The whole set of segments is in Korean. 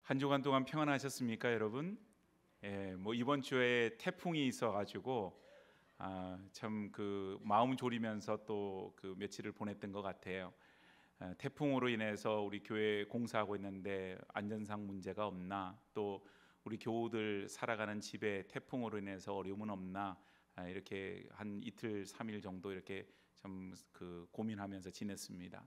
한 주간 동안 평안하셨습니까, 여러분? 뭐 이번 주에 태풍이 있어가지고 참 그 마음 졸이면서 또 그 며칠을 보냈던 것 같아요. 태풍으로 인해서 우리 교회 공사하고 있는데 안전상 문제가 없나, 또 우리 교우들 살아가는 집에 태풍으로 인해서 어려움은 없나, 이렇게 한 이틀 3일 정도 이렇게 참 그 고민하면서 지냈습니다.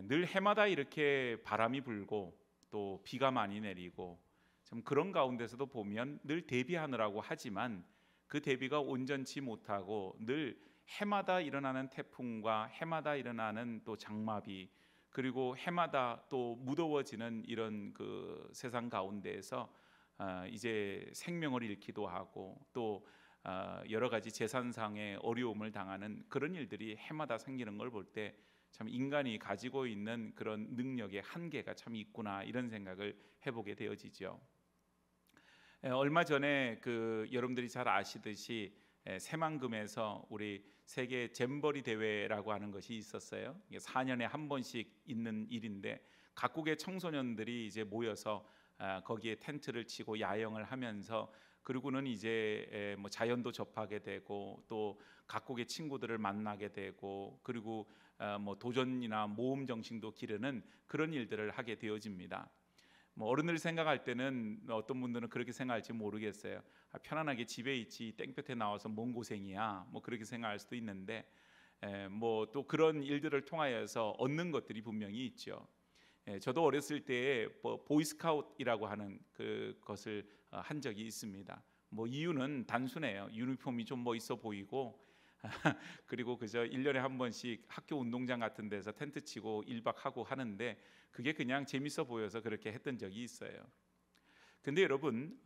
늘 해마다 이렇게 바람이 불고 또 비가 많이 내리고 참 그런 가운데서도 보면 늘 대비하느라고 하지만 그 대비가 온전치 못하고 늘 해마다 일어나는 태풍과 해마다 일어나는 또 장마비, 그리고 해마다 또 무더워지는 이런 그 세상 가운데에서 이제 생명을 잃기도 하고 또 여러 가지 재산상의 어려움을 당하는 그런 일들이 해마다 생기는 걸 볼 때 참 인간이 가지고 있는 그런 능력의 한계가 참 있구나, 이런 생각을 해보게 되어지죠. 얼마 전에 그 여러분들이 잘 아시듯이 새만금에서 우리 세계 잼버리 대회라고 하는 것이 있었어요. 이게 4년에 한 번씩 있는 일인데 각국의 청소년들이 이제 모여서 거기에 텐트를 치고 야영을 하면서, 그리고는 이제 뭐 자연도 접하게 되고 또 각국의 친구들을 만나게 되고, 그리고 뭐 도전이나 모험 정신도 기르는 그런 일들을 하게 되어집니다. 뭐 어른들 생각할 때는 어떤 분들은 그렇게 생각할지 모르겠어요. 편안하게 집에 있지 땡볕에 나와서 뭔 고생이야, 뭐 그렇게 생각할 수도 있는데 뭐 또 그런 일들을 통하여서 얻는 것들이 분명히 있죠. 저도 어렸을 때에 보이스카웃이라고 하는 그것을 한 적이 있습니다. 뭐 이유는 단순해요. 유니폼이 좀 멋있어 보이고 그리고 그저 1년에 한 번씩 학교 운동장 같은 데서 텐트 치고 1박 하고 하는데 그게 그냥 재밌어 보여서 그렇게 했던 적이 있어요. 근데 여러분,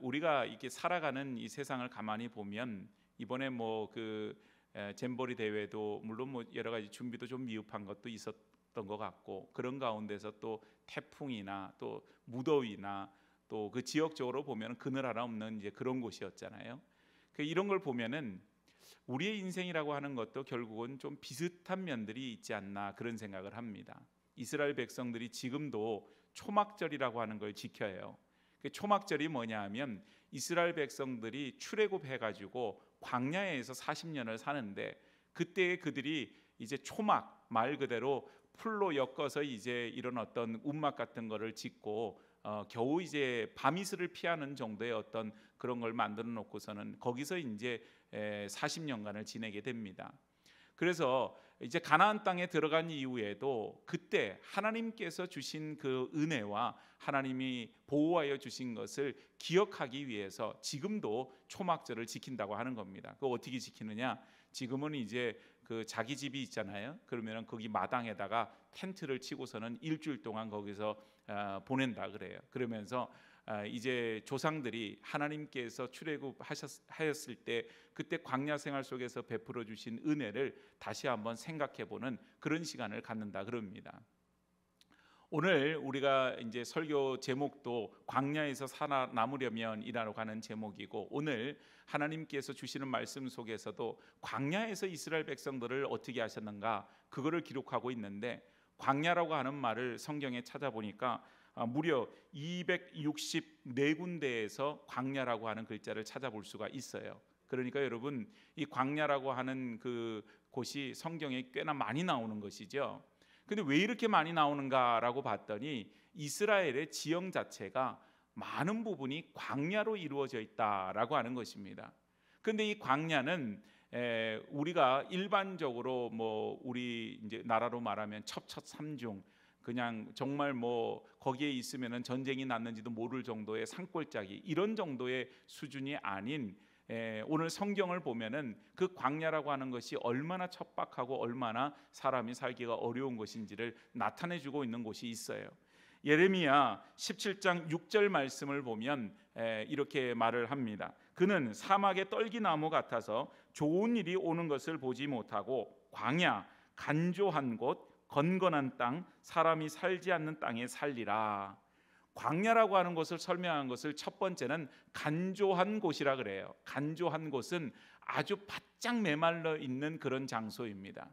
우리가 이렇게 살아가는 이 세상을 가만히 보면 이번에 뭐 그 잼버리 대회도 물론 뭐 여러 가지 준비도 좀 미흡한 것도 있었던 것 같고, 그런 가운데서 또 태풍이나 또 무더위나 또 그 지역적으로 보면 그늘 하나 없는 이제 그런 곳이었잖아요. 이런 걸 보면은 우리의 인생이라고 하는 것도 결국은 좀 비슷한 면들이 있지 않나, 그런 생각을 합니다. 이스라엘 백성들이 지금도 초막절이라고 하는 걸 지켜요. 초막절이 뭐냐 하면 이스라엘 백성들이 출애굽해가지고 광야에서 40년을 사는데 그때 그들이 이제 초막, 말 그대로 풀로 엮어서 이제 이런 어떤 움막 같은 거를 짓고 겨우 이제 밤이슬을 피하는 정도의 어떤 그런 걸 만들어 놓고서는 거기서 이제 40년간을 지내게 됩니다. 그래서 이제 가나안 땅에 들어간 이후에도 그때 하나님께서 주신 그 은혜와 하나님이 보호하여 주신 것을 기억하기 위해서 지금도 초막절을 지킨다고 하는 겁니다. 그거 어떻게 지키느냐? 지금은 이제 그 자기 집이 있잖아요. 그러면 거기 마당에다가 텐트를 치고서는 일주일 동안 거기서 보낸다 그래요. 그러면서 이제 조상들이 하나님께서 출애굽하였을 때 그때 광야 생활 속에서 베풀어 주신 은혜를 다시 한번 생각해보는 그런 시간을 갖는다 그럽니다. 오늘 우리가 이제 설교 제목도 광야에서 살아남으려면이라고 하는 제목이고, 오늘 하나님께서 주시는 말씀 속에서도 광야에서 이스라엘 백성들을 어떻게 하셨는가, 그거를 기록하고 있는데, 광야라고 하는 말을 성경에 찾아보니까 무려 264군데에서 광야라고 하는 글자를 찾아볼 수가 있어요. 그러니까 여러분, 이 광야라고 하는 그 곳이 성경에 꽤나 많이 나오는 것이죠. 근데 왜 이렇게 많이 나오는가라고 봤더니 이스라엘의 지형 자체가 많은 부분이 광야로 이루어져 있다라고 하는 것입니다. 근데 이 광야는 우리가 일반적으로 뭐 우리 이제 나라로 말하면 첩첩삼중, 그냥 정말 뭐 거기에 있으면은 전쟁이 났는지도 모를 정도의 산골짜기, 이런 정도의 수준이 아닌, 오늘 성경을 보면은 그 광야라고 하는 것이 얼마나 척박하고 얼마나 사람이 살기가 어려운 것인지를 나타내주고 있는 곳이 있어요. 예레미야 17장 6절 말씀을 보면 이렇게 말을 합니다. 그는 사막의 떨기나무 같아서 좋은 일이 오는 것을 보지 못하고 광야, 간조한 곳, 건건한 땅, 사람이 살지 않는 땅에 살리라. 광야라고 하는 것을 설명한 것을 첫 번째는 간조한 곳이라 그래요. 간조한 곳은 아주 바짝 메말라 있는 그런 장소입니다.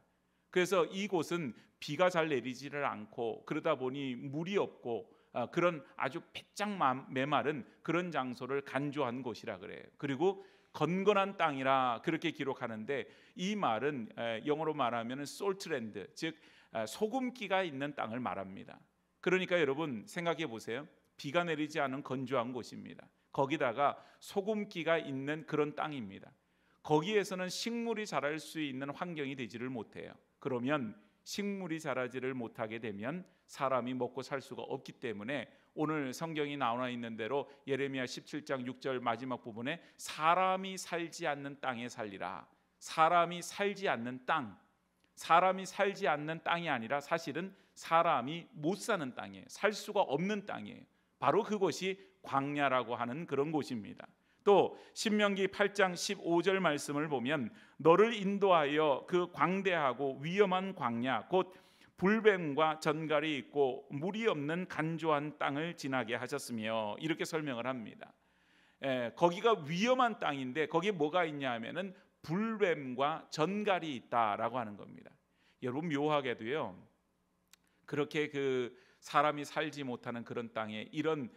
그래서 이곳은 비가 잘 내리지를 않고, 그러다 보니 물이 없고 그런 아주 배짱 메마른 그런 장소를 간주한 곳이라 그래요. 그리고 건건한 땅이라 그렇게 기록하는데, 이 말은 영어로 말하면 솔트랜드, 즉 소금기가 있는 땅을 말합니다. 그러니까 여러분 생각해 보세요. 비가 내리지 않은 건조한 곳입니다. 거기다가 소금기가 있는 그런 땅입니다. 거기에서는 식물이 자랄 수 있는 환경이 되지를 못해요. 그러면 식물이 자라지를 못하게 되면 사람이 먹고 살 수가 없기 때문에 오늘 성경이 나와 있는 대로 예레미야 17장 6절 마지막 부분에 사람이 살지 않는 땅에 살리라. 사람이 살지 않는 땅, 사람이 살지 않는 땅이 아니라 사실은 사람이 못 사는 땅이에요. 살 수가 없는 땅이에요. 바로 그곳이 광야라고 하는 그런 곳입니다. 또 신명기 8장 15절 말씀을 보면 너를 인도하여 그 광대하고 위험한 광야 곧 불뱀과 전갈이 있고 물이 없는 간조한 땅을 지나게 하셨으며, 이렇게 설명을 합니다. 거기가 위험한 땅인데 거기에 뭐가 있냐 하면은 불뱀과 전갈이 있다라고 하는 겁니다. 여러분 묘하게도요, 그렇게 그 사람이 살지 못하는 그런 땅에 이런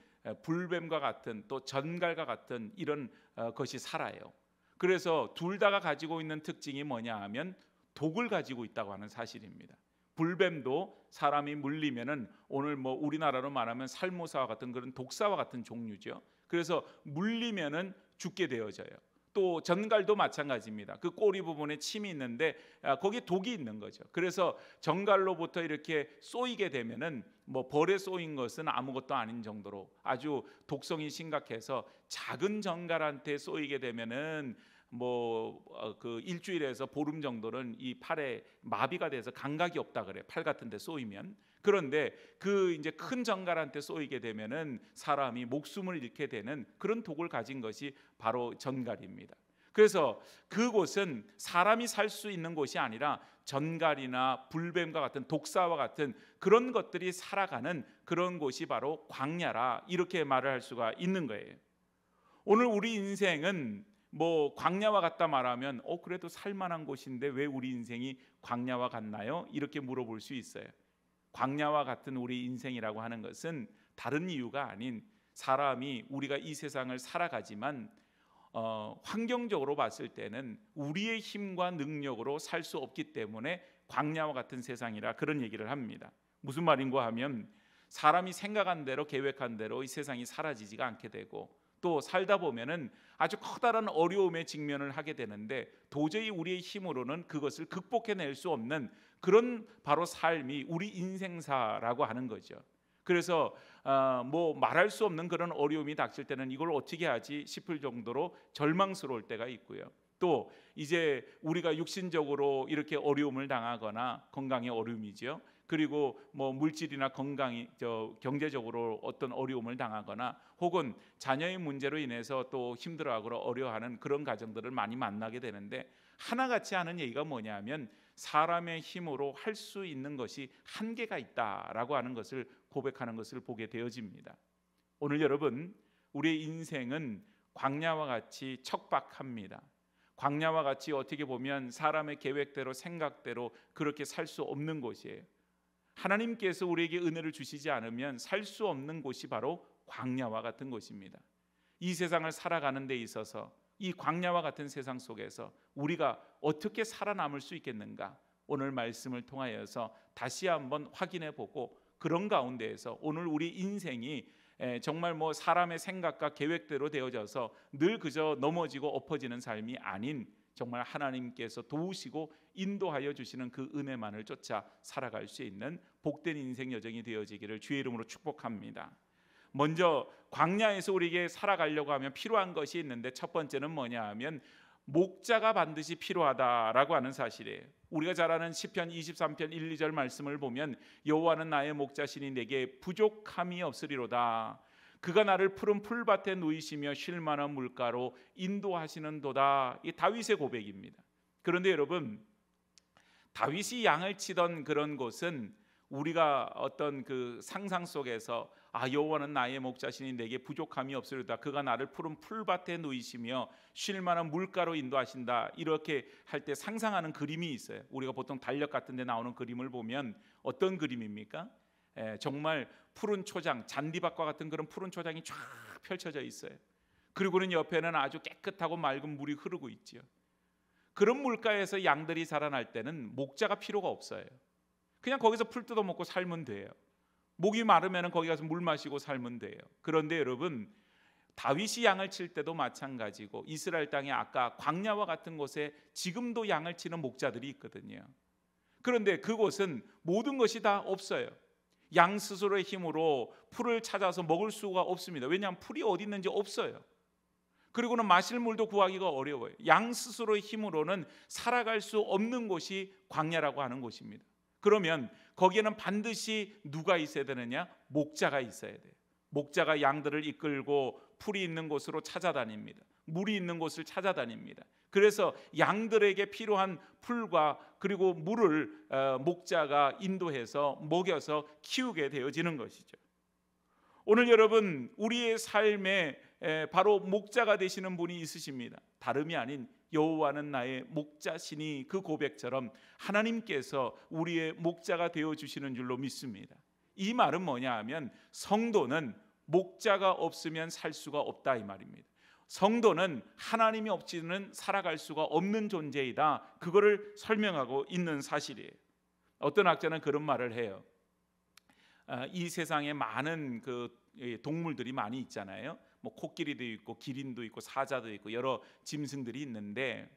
불뱀과 같은 또 전갈과 같은 이런 것이 살아요. 그래서 둘 다가 가지고 있는 특징이 뭐냐 하면 독을 가지고 있다고 하는 사실입니다. 불뱀도 사람이 물리면은 오늘 뭐 우리나라로 말하면 살모사와 같은 그런 독사와 같은 종류죠. 그래서 물리면은 죽게 되어져요. 또 전갈도 마찬가지입니다. 그 꼬리 부분에 침이 있는데 거기에 독이 있는 거죠. 그래서 전갈로부터 이렇게 쏘이게 되면은 뭐 벌에 쏘인 것은 아무것도 아닌 정도로 아주 독성이 심각해서 작은 전갈한테 쏘이게 되면은 뭐 그 일주일에서 보름 정도는 이 팔에 마비가 돼서 감각이 없다 그래. 팔 같은 데 쏘이면. 그런데 그 이제 큰 전갈한테 쏘이게 되면은 사람이 목숨을 잃게 되는 그런 독을 가진 것이 바로 전갈입니다. 그래서 그곳은 사람이 살 수 있는 곳이 아니라 전갈이나 불뱀과 같은 독사와 같은 그런 것들이 살아가는 그런 곳이 바로 광야라, 이렇게 말을 할 수가 있는 거예요. 오늘 우리 인생은 뭐 광야와 같다 말하면 그래도 살만한 곳인데 왜 우리 인생이 광야와 같나요? 이렇게 물어볼 수 있어요. 광야와 같은 우리 인생이라고 하는 것은 다른 이유가 아닌, 사람이 우리가 이 세상을 살아가지만 환경적으로 봤을 때는 우리의 힘과 능력으로 살 수 없기 때문에 광야와 같은 세상이라 그런 얘기를 합니다. 무슨 말인가 하면 사람이 생각한 대로 계획한 대로 이 세상이 사라지지가 않게 되고, 또 살다 보면은 아주 커다란 어려움에 직면을 하게 되는데 도저히 우리의 힘으로는 그것을 극복해낼 수 없는 그런 바로 삶이 우리 인생사라고 하는 거죠. 그래서 뭐 말할 수 없는 그런 어려움이 닥칠 때는 이걸 어떻게 하지 싶을 정도로 절망스러울 때가 있고요. 또 이제 우리가 육신적으로 이렇게 어려움을 당하거나 건강의 어려움이죠. 그리고 뭐 물질이나 건강이 경제적으로 어떤 어려움을 당하거나 혹은 자녀의 문제로 인해서 또 힘들어하고 어려워하는 그런 가정들을 많이 만나게 되는데, 하나같이 하는 얘기가 뭐냐면 사람의 힘으로 할 수 있는 것이 한계가 있다라고 하는 것을 고백하는 것을 보게 되어집니다. 오늘 여러분, 우리의 인생은 광야와 같이 척박합니다. 광야와 같이 어떻게 보면 사람의 계획대로 생각대로 그렇게 살 수 없는 곳이에요. 하나님께서 우리에게 은혜를 주시지 않으면 살 수 없는 곳이 바로 광야와 같은 곳입니다. 이 세상을 살아가는 데 있어서 이 광야와 같은 세상 속에서 우리가 어떻게 살아남을 수 있겠는가, 오늘 말씀을 통하여서 다시 한번 확인해 보고, 그런 가운데에서 오늘 우리 인생이 정말 뭐 사람의 생각과 계획대로 되어져서 늘 그저 넘어지고 엎어지는 삶이 아닌, 정말 하나님께서 도우시고 인도하여 주시는 그 은혜만을 쫓아 살아갈 수 있는 복된 인생 여정이 되어지기를 주의 이름으로 축복합니다. 먼저 광야에서 우리에게 살아가려고 하면 필요한 것이 있는데, 첫 번째는 뭐냐 하면 목자가 반드시 필요하다라고 하는 사실이에요. 우리가 잘 아는 시편 23편 1, 2절 말씀을 보면 여호와는 나의 목자시니 내게 부족함이 없으리로다. 그가 나를 푸른 풀밭에 누이시며 쉴 만한 물가로 인도하시는도다. 이 다윗의 고백입니다. 그런데 여러분, 다윗이 양을 치던 그런 곳은 우리가 어떤 그 상상 속에서 여호와는 나의 목자시니 내게 부족함이 없으리로다. 그가 나를 푸른 풀밭에 누이시며 쉴 만한 물가로 인도하신다. 이렇게 할 때 상상하는 그림이 있어요. 우리가 보통 달력 같은 데 나오는 그림을 보면 어떤 그림입니까? 정말 푸른 초장, 잔디밭과 같은 그런 푸른 초장이 쫙 펼쳐져 있어요. 그리고는 옆에는 아주 깨끗하고 맑은 물이 흐르고 있지요. 그런 물가에서 양들이 자라날 때는 목자가 필요가 없어요. 그냥 거기서 풀 뜯어 먹고 살면 돼요. 목이 마르면 거기 가서 물 마시고 살면 돼요. 그런데 여러분, 다윗이 양을 칠 때도 마찬가지고 이스라엘 땅에 아까 광야와 같은 곳에 지금도 양을 치는 목자들이 있거든요. 그런데 그곳은 모든 것이 다 없어요. 양 스스로의 힘으로 풀을 찾아서 먹을 수가 없습니다. 왜냐하면 풀이 어디 있는지 없어요. 그리고는 마실 물도 구하기가 어려워요. 양 스스로의 힘으로는 살아갈 수 없는 곳이 광야라고 하는 곳입니다. 그러면 거기에는 반드시 누가 있어야 되느냐? 목자가 있어야 돼요. 목자가 양들을 이끌고 풀이 있는 곳으로 찾아다닙니다. 물이 있는 곳을 찾아다닙니다. 그래서 양들에게 필요한 풀과 그리고 물을 목자가 인도해서 먹여서 키우게 되어지는 것이죠. 오늘 여러분, 우리의 삶에 바로 목자가 되시는 분이 있으십니다. 다름이 아닌 여호와는 나의 목자시니, 그 고백처럼 하나님께서 우리의 목자가 되어주시는 줄로 믿습니다. 이 말은 뭐냐 하면 성도는 목자가 없으면 살 수가 없다 이 말입니다. 성도는 하나님이 없이는 살아갈 수가 없는 존재이다. 그거를 설명하고 있는 사실이에요. 어떤 학자는 그런 말을 해요. 이 세상에 많은 그 동물들이 많이 있잖아요. 뭐 코끼리도 있고 기린도 있고 사자도 있고 여러 짐승들이 있는데,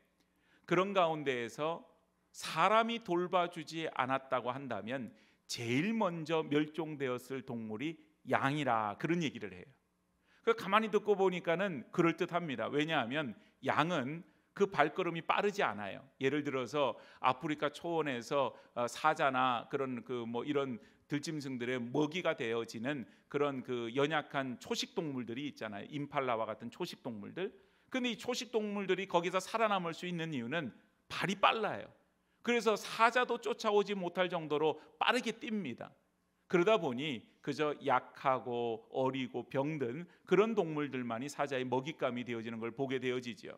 그런 가운데에서 사람이 돌봐주지 않았다고 한다면 제일 먼저 멸종되었을 동물이 양이라, 그런 얘기를 해요. 가만히 듣고 보니까는 그럴듯합니다. 왜냐하면 양은 그 발걸음이 빠르지 않아요. 예를 들어서 아프리카 초원에서 사자나 그런 이런 들짐승들의 먹이가 되어지는 그런 그 연약한 초식 동물들이 있잖아요. 임팔라와 같은 초식 동물들. 근데 이 초식 동물들이 거기서 살아남을 수 있는 이유는 발이 빨라요. 그래서 사자도 쫓아오지 못할 정도로 빠르게 뜁니다. 그러다 보니 그저 약하고 어리고 병든 그런 동물들만이 사자의 먹잇감이 되어지는 걸 보게 되어지죠.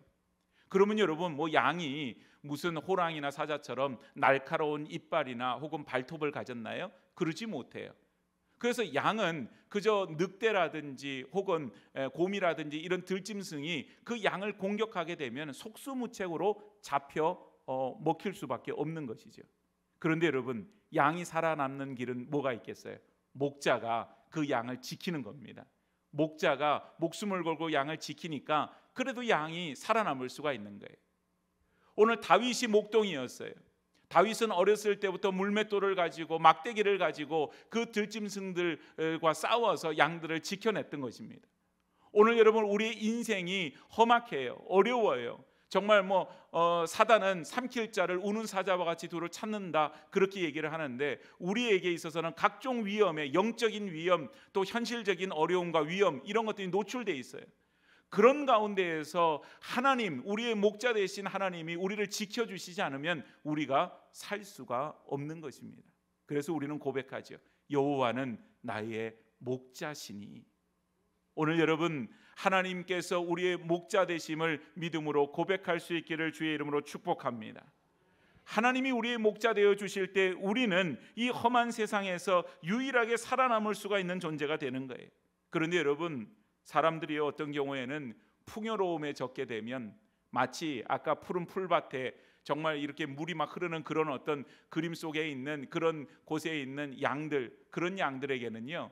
그러면 여러분, 양이 무슨 호랑이나 사자처럼 날카로운 이빨이나 혹은 발톱을 가졌나요? 그러지 못해요. 그래서 양은 그저 늑대라든지 혹은 곰이라든지 이런 들짐승이 그 양을 공격하게 되면 속수무책으로 잡혀 먹힐 수밖에 없는 것이죠. 그런데 여러분, 양이 살아남는 길은 뭐가 있겠어요? 목자가 그 양을 지키는 겁니다. 목자가 목숨을 걸고 양을 지키니까 그래도 양이 살아남을 수가 있는 거예요. 오늘 다윗이 목동이었어요. 다윗은 어렸을 때부터 물맷돌을 가지고 막대기를 가지고 그 들짐승들과 싸워서 양들을 지켜냈던 것입니다. 오늘 여러분, 우리의 인생이 험악해요. 어려워요. 정말 사단은 삼킬 자를 우는 사자와 같이 두루 찾는다, 그렇게 얘기를 하는데, 우리에게 있어서는 각종 위험에, 영적인 위험, 또 현실적인 어려움과 위험, 이런 것들이 노출되어 있어요. 그런 가운데에서 하나님, 우리의 목자 되신 하나님이 우리를 지켜주시지 않으면 우리가 살 수가 없는 것입니다. 그래서 우리는 고백하죠. 여호와는 나의 목자시니. 오늘 여러분, 하나님께서 우리의 목자 되심을 믿음으로 고백할 수 있기를 주의 이름으로 축복합니다. 하나님이 우리의 목자 되어 주실 때 우리는 이 험한 세상에서 유일하게 살아남을 수가 있는 존재가 되는 거예요. 그런데 여러분, 사람들이 어떤 경우에는 풍요로움에 젖게 되면 마치 아까 푸른 풀밭에 정말 이렇게 물이 막 흐르는 그런 어떤 그림 속에 있는 그런 곳에 있는 양들, 그런 양들에게는요,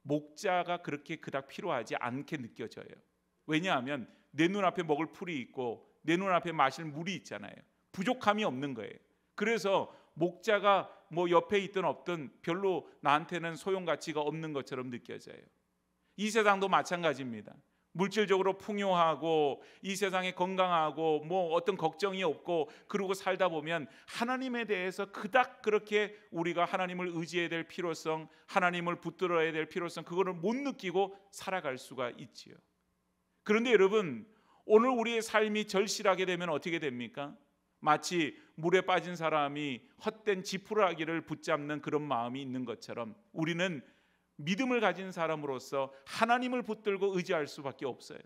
목자가 그렇게 그닥 필요하지 않게 느껴져요. 왜냐하면 내 눈앞에 먹을 풀이 있고 내 눈앞에 마실 물이 있잖아요. 부족함이 없는 거예요. 그래서 목자가 옆에 있든 없든 별로 나한테는 소용가치가 없는 것처럼 느껴져요. 이 세상도 마찬가지입니다. 물질적으로 풍요하고 이 세상에 건강하고 어떤 걱정이 없고 그러고 살다 보면 하나님에 대해서 그닥 그렇게 우리가 하나님을 의지해야 될 필요성, 하나님을 붙들어야 될 필요성, 그거를 못 느끼고 살아갈 수가 있지요. 그런데 여러분, 오늘 우리의 삶이 절실하게 되면 어떻게 됩니까? 마치 물에 빠진 사람이 헛된 지푸라기를 붙잡는 그런 마음이 있는 것처럼 우리는 믿음을 가진 사람으로서 하나님을 붙들고 의지할 수밖에 없어요.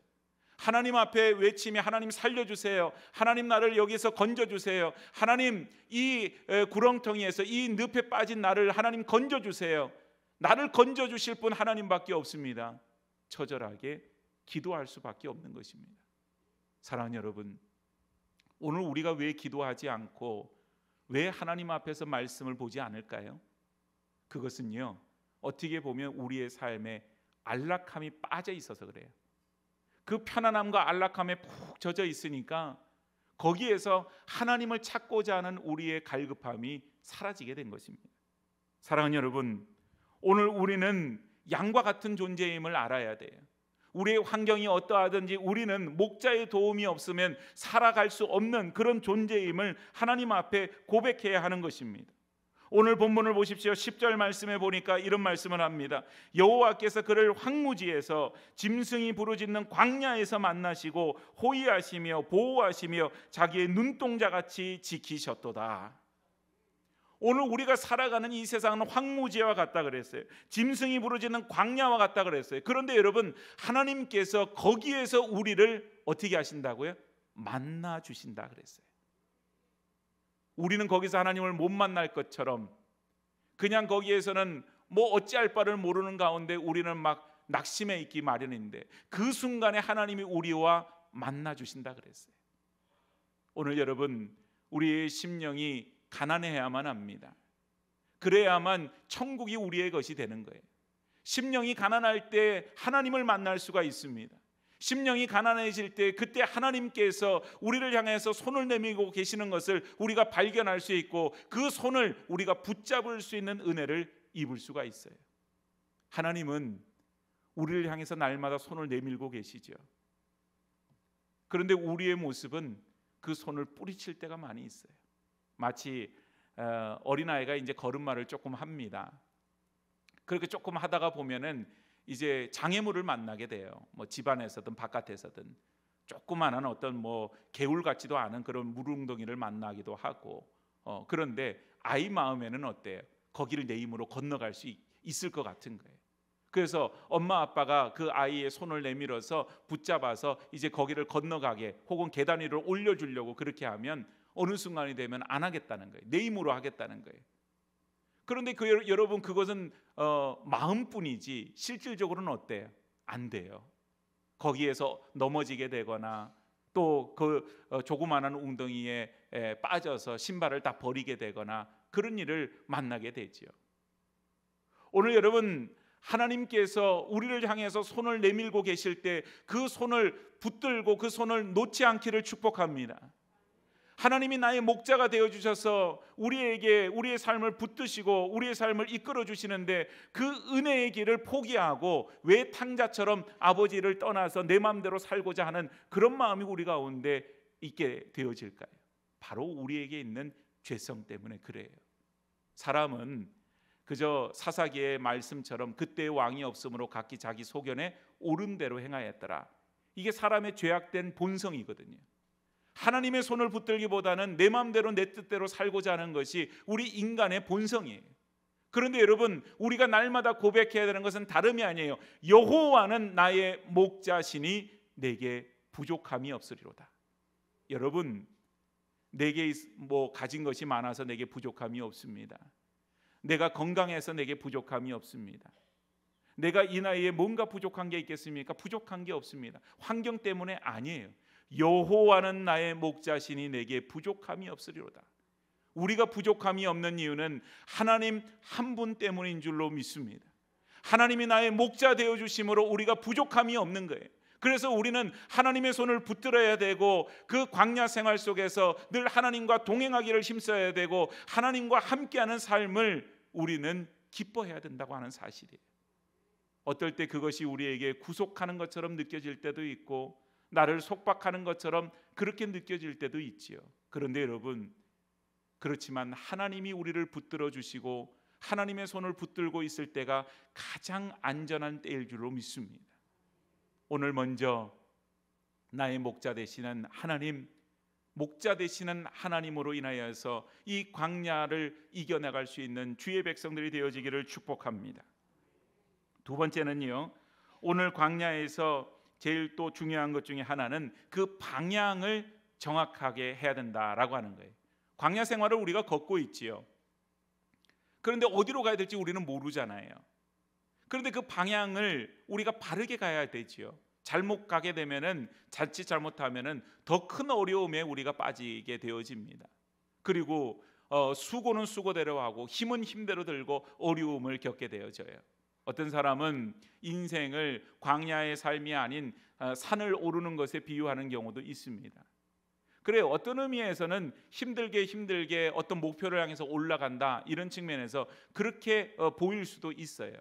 하나님 앞에 외치며 하나님 살려주세요. 하나님 나를 여기서 건져주세요. 하나님 이 구렁텅이에서 이 늪에 빠진 나를 하나님 건져주세요. 나를 건져 주실 분 하나님밖에 없습니다. 처절하게 기도할 수밖에 없는 것입니다. 사랑하는 여러분, 오늘 우리가 왜 기도하지 않고 왜 하나님 앞에서 말씀을 보지 않을까요? 그것은요, 어떻게 보면 우리의 삶에 안락함이 빠져 있어서 그래요. 그 편안함과 안락함에 푹 젖어 있으니까 거기에서 하나님을 찾고자 하는 우리의 갈급함이 사라지게 된 것입니다. 사랑하는 여러분, 오늘 우리는 양과 같은 존재임을 알아야 돼요. 우리의 환경이 어떠하든지 우리는 목자의 도움이 없으면 살아갈 수 없는 그런 존재임을 하나님 앞에 고백해야 하는 것입니다. 오늘 본문을 보십시오. 10절 말씀에 보니까 이런 말씀을 합니다. 여호와께서 그를 황무지에서 짐승이 부르짖는 광야에서 만나시고 호위하시며 보호하시며 자기의 눈동자같이 지키셨도다. 오늘 우리가 살아가는 이 세상은 황무지와 같다 그랬어요. 짐승이 부르짖는 광야와 같다 그랬어요. 그런데 여러분, 하나님께서 거기에서 우리를 어떻게 하신다고요? 만나 주신다 그랬어요. 우리는 거기서 하나님을 못 만날 것처럼 그냥 거기에서는 뭐 어찌할 바를 모르는 가운데 우리는 막 낙심해 있기 마련인데 그 순간에 하나님이 우리와 만나 주신다 그랬어요. 오늘 여러분, 우리의 심령이 가난해야만 합니다. 그래야만 천국이 우리의 것이 되는 거예요. 심령이 가난할 때 하나님을 만날 수가 있습니다. 심령이 가난해질 때 그때 하나님께서 우리를 향해서 손을 내밀고 계시는 것을 우리가 발견할 수 있고 그 손을 우리가 붙잡을 수 있는 은혜를 입을 수가 있어요. 하나님은 우리를 향해서 날마다 손을 내밀고 계시죠. 그런데 우리의 모습은 그 손을 뿌리칠 때가 많이 있어요. 마치 어린아이가 이제 걸음마를 조금 합니다. 그렇게 조금 하다가 보면은 이제 장애물을 만나게 돼요. 뭐 집안에서든 바깥에서든 조그만한 어떤 뭐 개울 같지도 않은 그런 물웅덩이를 만나기도 하고 그런데 아이 마음에는 어때요? 거기를 내 힘으로 건너갈 수 있을 것 같은 거예요. 그래서 엄마 아빠가 그 아이의 손을 내밀어서 붙잡아서 이제 거기를 건너가게 혹은 계단 위로 올려주려고 그렇게 하면 어느 순간이 되면 안 하겠다는 거예요. 내 힘으로 하겠다는 거예요. 그런데 여러분, 그것은 마음뿐이지 실질적으로는 어때요? 안 돼요. 거기에서 넘어지게 되거나 또 그 조그마한 웅덩이에 빠져서 신발을 다 버리게 되거나 그런 일을 만나게 되지요. 오늘 여러분, 하나님께서 우리를 향해서 손을 내밀고 계실 때 그 손을 붙들고 그 손을 놓지 않기를 축복합니다. 하나님이 나의 목자가 되어주셔서 우리에게 우리의 삶을 붙드시고 우리의 삶을 이끌어 주시는데 그 은혜의 길을 포기하고 왜 탕자처럼 아버지를 떠나서 내 마음대로 살고자 하는 그런 마음이 우리 가운데 있게 되어질까요? 바로 우리에게 있는 죄성 때문에 그래요. 사람은 그저 사사기의 말씀처럼 그때의 왕이 없으므로 각기 자기 소견에 옳은 대로 행하였더라. 이게 사람의 죄악된 본성이거든요. 하나님의 손을 붙들기보다는 내 마음대로 내 뜻대로 살고자 하는 것이 우리 인간의 본성이에요. 그런데 여러분, 우리가 날마다 고백해야 되는 것은 다름이 아니에요. 여호와는 나의 목자시니 내게 부족함이 없으리로다. 여러분, 내게 뭐 가진 것이 많아서 내게 부족함이 없습니다. 내가 건강해서 내게 부족함이 없습니다. 내가 이 나이에 뭔가 부족한 게 있겠습니까? 부족한 게 없습니다. 환경 때문에 아니에요. 여호와는 나의 목자시니 내게 부족함이 없으리로다. 우리가 부족함이 없는 이유는 하나님 한 분 때문인 줄로 믿습니다. 하나님이 나의 목자 되어 주심으로 우리가 부족함이 없는 거예요. 그래서 우리는 하나님의 손을 붙들어야 되고 그 광야 생활 속에서 늘 하나님과 동행하기를 힘써야 되고 하나님과 함께하는 삶을 우리는 기뻐해야 된다고 하는 사실이에요. 어떨 때 그것이 우리에게 구속하는 것처럼 느껴질 때도 있고 나를 속박하는 것처럼 그렇게 느껴질 때도 있지요. 그런데 여러분, 그렇지만 하나님이 우리를 붙들어 주시고 하나님의 손을 붙들고 있을 때가 가장 안전한 때일 줄로 믿습니다. 오늘 먼저 나의 목자 되시는 하나님, 목자 되시는 하나님으로 인하여서 이 광야를 이겨나갈 수 있는 주의 백성들이 되어지기를 축복합니다. 두 번째는요, 오늘 광야에서 제일 또 중요한 것 중에 하나는 그 방향을 정확하게 해야 된다라고 하는 거예요. 광야 생활을 우리가 걷고 있지요. 그런데 어디로 가야 될지 우리는 모르잖아요. 그런데 그 방향을 우리가 바르게 가야 되지요. 잘못 가게 되면은, 자칫 잘못하면은 더 큰 어려움에 우리가 빠지게 되어집니다. 그리고 수고는 수고대로 하고 힘은 힘대로 들고 어려움을 겪게 되어져요. 어떤 사람은 인생을 광야의 삶이 아닌 산을 오르는 것에 비유하는 경우도 있습니다. 그래요. 어떤 의미에서는 힘들게 어떤 목표를 향해서 올라간다, 이런 측면에서 그렇게 보일 수도 있어요.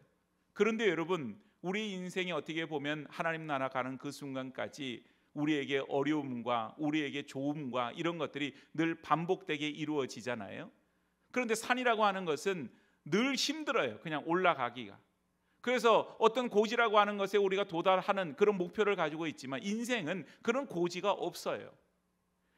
그런데 여러분, 우리 인생이 어떻게 보면 하나님 나라 가는 그 순간까지 우리에게 어려움과 우리에게 좋음과 이런 것들이 늘 반복되게 이루어지잖아요. 그런데 산이라고 하는 것은 늘 힘들어요. 그냥 올라가기가. 그래서 어떤 고지라고 하는 것에 우리가 도달하는 그런 목표를 가지고 있지만, 인생은 그런 고지가 없어요.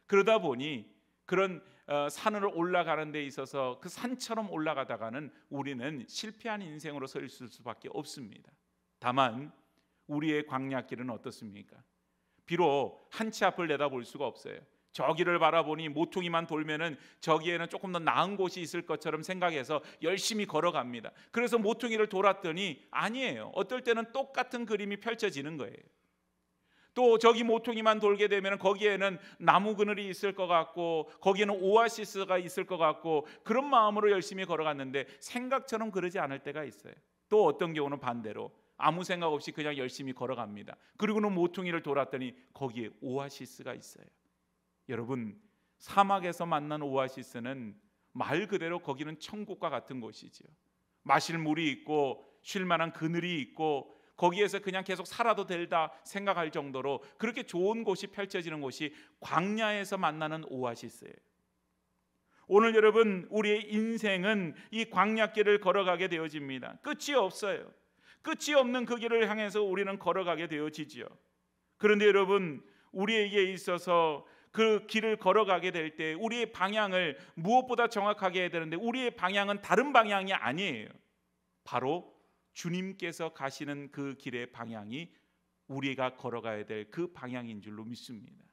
그러다 보니 그런 산으로 올라가는 데 있어서 그 산처럼 올라가다가는 우리는 실패한 인생으로 서 있을 수밖에 없습니다. 다만 우리의 광야길은 어떻습니까? 비록 한 치 앞을 내다볼 수가 없어요. 저기를 바라보니 모퉁이만 돌면은 저기에는 조금 더 나은 곳이 있을 것처럼 생각해서 열심히 걸어갑니다. 그래서 모퉁이를 돌았더니 아니에요. 어떨 때는 똑같은 그림이 펼쳐지는 거예요. 또 저기 모퉁이만 돌게 되면 거기에는 나무 그늘이 있을 것 같고, 거기에는 오아시스가 있을 것 같고, 그런 마음으로 열심히 걸어갔는데 생각처럼 그러지 않을 때가 있어요. 또 어떤 경우는 반대로 아무 생각 없이 그냥 열심히 걸어갑니다. 그리고는 모퉁이를 돌았더니 거기에 오아시스가 있어요. 여러분, 사막에서 만난 오아시스는 말 그대로 거기는 천국과 같은 곳이죠. 마실 물이 있고 쉴 만한 그늘이 있고, 거기에서 그냥 계속 살아도 될다 생각할 정도로 그렇게 좋은 곳이 펼쳐지는 곳이 광야에서 만나는 오아시스예요. 오늘 여러분, 우리의 인생은 이 광야길을 걸어가게 되어집니다. 끝이 없어요. 끝이 없는 그 길을 향해서 우리는 걸어가게 되어지지요. 그런데 여러분, 우리에게 있어서 그 길을 걸어가게 될 때 우리의 방향을 무엇보다 정확하게 해야 되는데, 우리의 방향은 다른 방향이 아니에요. 바로 주님께서 가시는 그 길의 방향이 우리가 걸어가야 될 그 방향인 줄로 믿습니다.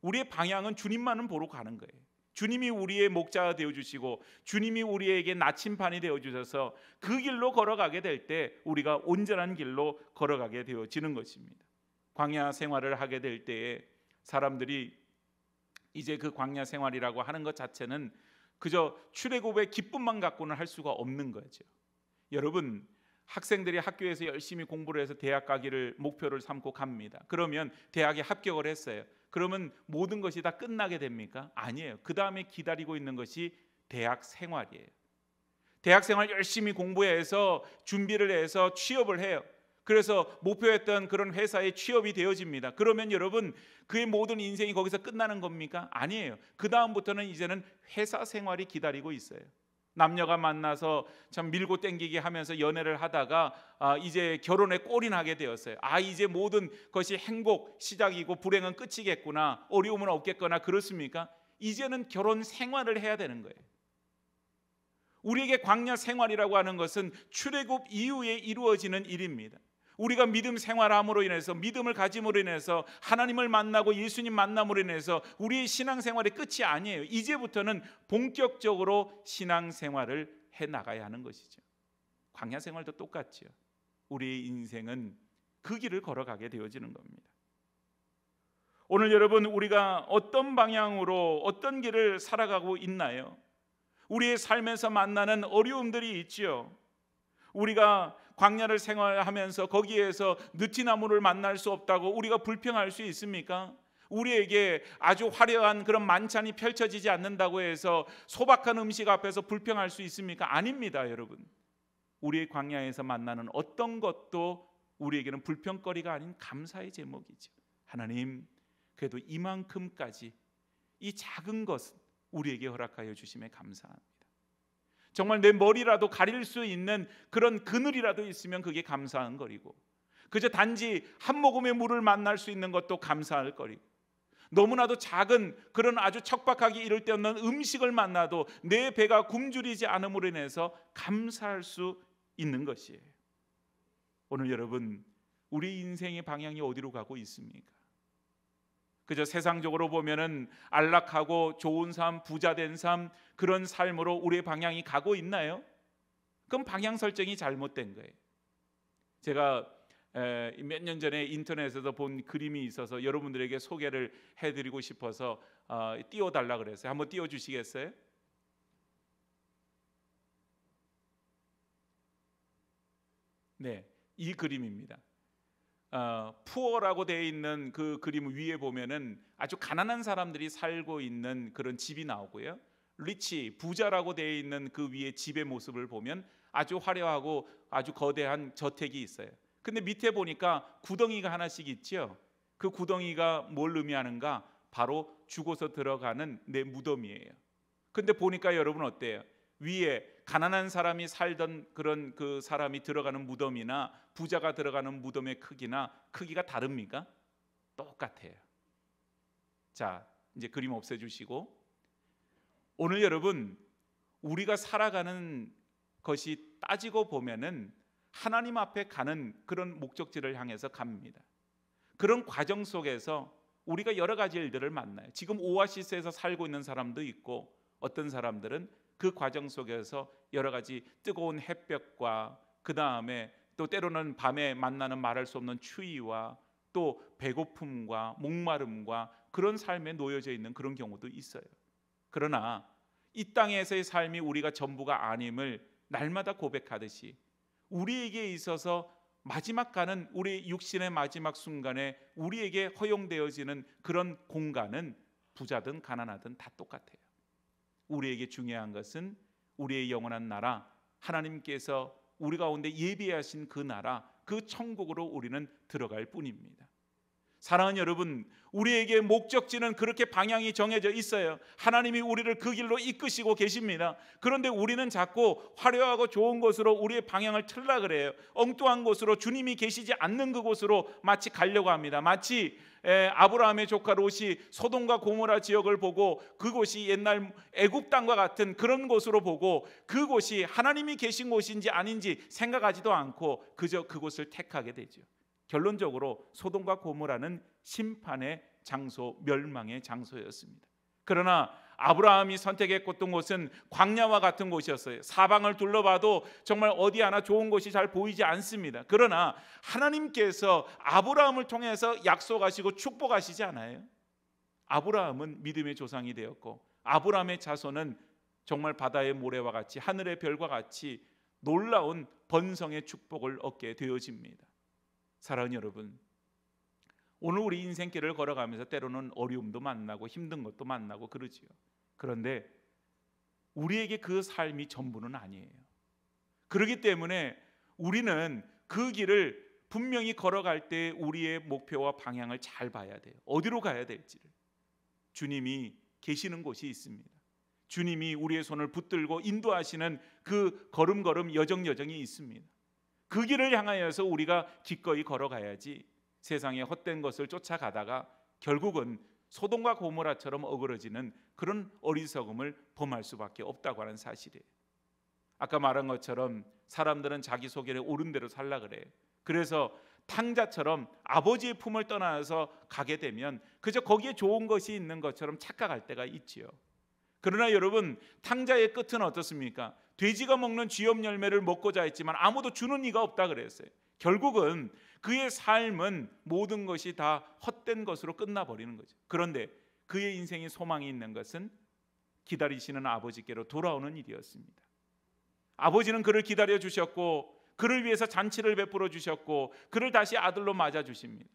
우리의 방향은 주님만은 보러 가는 거예요. 주님이 우리의 목자가 되어주시고 주님이 우리에게 나침반이 되어주셔서 그 길로 걸어가게 될 때 우리가 온전한 길로 걸어가게 되어지는 것입니다. 광야 생활을 하게 될 때에 사람들이 이제 그 광야 생활이라고 하는 것 자체는 그저 출애굽의 기쁨만 갖고는 할 수가 없는 거죠. 여러분, 학생들이 학교에서 열심히 공부를 해서 대학 가기를 목표를 삼고 갑니다. 그러면 대학에 합격을 했어요. 그러면 모든 것이 다 끝나게 됩니까? 아니에요. 그 다음에 기다리고 있는 것이 대학 생활이에요. 대학 생활 열심히 공부해서 준비를 해서 취업을 해요. 그래서 목표했던 그런 회사에 취업이 되어집니다. 그러면 여러분, 그의 모든 인생이 거기서 끝나는 겁니까? 아니에요. 그 다음부터는 이제는 회사 생활이 기다리고 있어요. 남녀가 만나서 참 밀고 땡기기 하면서 연애를 하다가 이제 결혼에 꼴이 나게 되었어요. 이제 모든 것이 행복 시작이고 불행은 끝이겠구나, 어려움은 없겠거나 그렇습니까? 이제는 결혼 생활을 해야 되는 거예요. 우리에게 광야 생활이라고 하는 것은 출애굽 이후에 이루어지는 일입니다. 우리가 믿음 생활함으로 인해서, 믿음을 가짐으로 인해서, 하나님을 만나고 예수님 만남으로 인해서 우리의 신앙생활의 끝이 아니에요. 이제부터는 본격적으로 신앙생활을 해나가야 하는 것이죠. 광야 생활도 똑같죠. 우리의 인생은 그 길을 걸어가게 되어지는 겁니다. 오늘 여러분, 우리가 어떤 방향으로 어떤 길을 살아가고 있나요? 우리의 삶에서 만나는 어려움들이 있지요. 우리가 광야를 생활하면서 거기에서 느티나무를 만날 수 없다고 우리가 불평할 수 있습니까? 우리에게 아주 화려한 그런 만찬이 펼쳐지지 않는다고 해서 소박한 음식 앞에서 불평할 수 있습니까? 아닙니다, 여러분. 우리의 광야에서 만나는 어떤 것도 우리에게는 불평거리가 아닌 감사의 제목이죠. 하나님, 그래도 이만큼까지 이 작은 것은 우리에게 허락하여 주심에 감사합니다. 정말 내 머리라도 가릴 수 있는 그런 그늘이라도 있으면 그게 감사한 거리고, 그저 단지 한 모금의 물을 만날 수 있는 것도 감사할 거리고, 너무나도 작은 그런 아주 척박하기 이를 데 없는 음식을 만나도 내 배가 굶주리지 않음으로 인해서 감사할 수 있는 것이에요. 오늘 여러분, 우리 인생의 방향이 어디로 가고 있습니까? 그저 세상적으로 보면은 안락하고 좋은 삶, 부자된 삶, 그런 삶으로 우리의 방향이 가고 있나요? 그럼 방향 설정이 잘못된 거예요. 제가 몇 년 전에 인터넷에서 본 그림이 있어서 여러분들에게 소개를 해드리고 싶어서 띄워달라 그랬어요. 한번 띄워주시겠어요? 네, 이 그림입니다. 푸어라고 되어 있는 그 그림 위에 보면은 아주 가난한 사람들이 살고 있는 그런 집이 나오고요. 리치, 부자라고 되어 있는 그 위에 집의 모습을 보면 아주 화려하고 아주 거대한 저택이 있어요. 근데 밑에 보니까 구덩이가 하나씩 있죠. 그 구덩이가 뭘 의미하는가? 바로 죽어서 들어가는 내 무덤이에요. 근데 보니까 여러분 어때요? 위에 가난한 사람이 살던 그런 그 사람이 들어가는 무덤이나 부자가 들어가는 무덤의 크기가 다릅니까? 똑같아요. 자, 이제 그림 없애주시고, 오늘 여러분 우리가 살아가는 것이 따지고 보면은 하나님 앞에 가는 그런 목적지를 향해서 갑니다. 그런 과정 속에서 우리가 여러 가지 일들을 만나요. 지금 오아시스에서 살고 있는 사람도 있고, 어떤 사람들은 그 과정 속에서 여러 가지 뜨거운 햇볕과 그 다음에 또 때로는 밤에 만나는 말할 수 없는 추위와 또 배고픔과 목마름과 그런 삶에 놓여져 있는 그런 경우도 있어요. 그러나 이 땅에서의 삶이 우리가 전부가 아님을 날마다 고백하듯이 우리에게 있어서 마지막 가는 우리 육신의 마지막 순간에 우리에게 허용되어지는 그런 공간은 부자든 가난하든 다 똑같아요. 우리에게 중요한 것은 우리의 영원한 나라, 하나님께서 우리 가운데 예비하신 그 나라, 그 천국으로 우리는 들어갈 뿐입니다. 사랑하는 여러분, 우리에게 목적지는 그렇게 방향이 정해져 있어요. 하나님이 우리를 그 길로 이끄시고 계십니다. 그런데 우리는 자꾸 화려하고 좋은 곳으로 우리의 방향을 틀라 그래요. 엉뚱한 곳으로, 주님이 계시지 않는 그곳으로 마치 가려고 합니다. 마치 아브라함의 조카 롯이 소돔과 고모라 지역을 보고 그곳이 옛날 애굽 땅과 같은 그런 곳으로 보고 그곳이 하나님이 계신 곳인지 아닌지 생각하지도 않고 그저 그곳을 택하게 되죠. 결론적으로 소돔과 고모라는 심판의 장소, 멸망의 장소였습니다. 그러나 아브라함이 선택했던 곳은 광야와 같은 곳이었어요. 사방을 둘러봐도 정말 어디 하나 좋은 곳이 잘 보이지 않습니다. 그러나 하나님께서 아브라함을 통해서 약속하시고 축복하시지 않아요? 아브라함은 믿음의 조상이 되었고 아브라함의 자손은 정말 바다의 모래와 같이 하늘의 별과 같이 놀라운 번성의 축복을 얻게 되어집니다. 사랑하는 여러분, 오늘 우리 인생길을 걸어가면서 때로는 어려움도 만나고 힘든 것도 만나고 그러지요. 그런데 우리에게 그 삶이 전부는 아니에요. 그렇기 때문에 우리는 그 길을 분명히 걸어갈 때 우리의 목표와 방향을 잘 봐야 돼요. 어디로 가야 될지를. 주님이 계시는 곳이 있습니다. 주님이 우리의 손을 붙들고 인도하시는 그 걸음걸음 여정여정이 있습니다. 그 길을 향하여서 우리가 기꺼이 걸어가야지 세상의 헛된 것을 쫓아가다가 결국은 소돔과 고모라처럼 어그러지는 그런 어리석음을 범할 수밖에 없다고 하는 사실이에요. 아까 말한 것처럼 사람들은 자기 소견에 옳은 대로 살라 그래요. 그래서 탕자처럼 아버지의 품을 떠나서 가게 되면 그저 거기에 좋은 것이 있는 것처럼 착각할 때가 있지요. 그러나 여러분, 탕자의 끝은 어떻습니까? 돼지가 먹는 쥐염 열매를 먹고자 했지만 아무도 주는 이가 없다 그랬어요. 결국은 그의 삶은 모든 것이 다 헛된 것으로 끝나버리는 거죠. 그런데 그의 인생에 소망이 있는 것은 기다리시는 아버지께로 돌아오는 일이었습니다. 아버지는 그를 기다려 주셨고 그를 위해서 잔치를 베풀어 주셨고 그를 다시 아들로 맞아 주십니다.